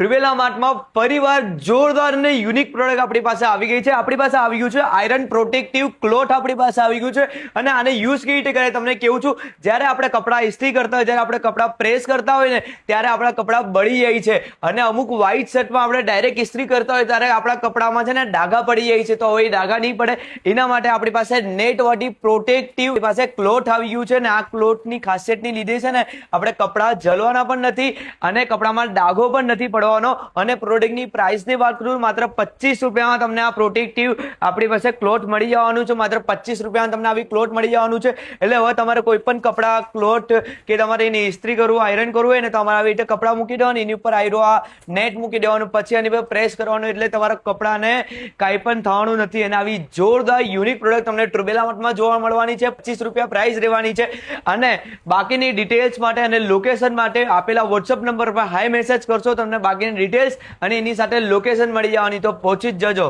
ટ્રુવેલા માર્ટમાં પરિવાર જોરદાર અને યુનિક પ્રોડક્ટ આપણી પાસે આવી ગઈ છે। આપણી પાસે આવી ગયું છે આયરન પ્રોટેક્ટિવ ક્લોથ આપણી પાસે આવી ગયું છે અને આને યુઝ કેવી રીતે કરે તમને કેવું છું। જ્યારે આપણે કપડાં ઇસ્ત્રી કરતા હોય, જ્યારે આપણે કપડાં પ્રેસ કરતા હોય ને ત્યારે આપણા કપડાં બળી જાય છે અને અમુક વ્હાઇટ શર્ટમાં આપણે ડાયરેક્ટ ઇસ્ત્રી કરતા હોય ત્યારે આપણા કપડામાં છે ને ડાઘા પડી જાય છે। તો હવે એ ડાઘા નહીં પડે એના માટે આપણી પાસે નેટ વાટી પ્રોટેક્ટિવ પાસે ક્લોથ આવી ગયું છે અને આ ક્લોથની ખાસિયતની લીધે છે ને આપણે કપડાં જલવાના પણ નથી અને કપડામાં ડાઘો પણ નથી પડવાનો। અને પ્રોડક્ટની પ્રાઇસની વાત કરું માત્ર 25 રૂપિયામાં તમને આ પ્રોટેક્ટિવ આપણી પાસે ક્લોથ મળી જવાનું છે। માત્ર 25 રૂપિયામાં તમને આવી ક્લોથ મળી જવાનું છે। એટલે હવે તમારે કોઈ પણ કપડાં ક્લોથ કે તમારે એની ઇસ્ત્રી કરવું આયરન કરવું હોય ને તમારે આવી રીતે કપડાં મૂકી દેવાનું, એની ઉપર આયરો આ નેટ મૂકી દેવાનું, પછી એની પર પ્રેસ કરવાનું એટલે તમારા કપડાને કાંઈ પણ થવાનું નથી। અને આવી જોરદાર યુનિક પ્રોડક્ટ તમને ટ્રુવેલા માર્ટમાં જોવા મળવાની છે। 25 રૂપિયા પ્રાઇસ રહેવાની છે અને બાકીની ડિટેલ્સ માટે અને લોકેશન માટે આપેલા વોટ્સઅપ નંબર પર હાઈ મેસેજ કરશો તમને બાકીની ડિટેલ્સ અને એની સાથે લોકેશન મળી જવાની, તો પહોંચી જ જજો।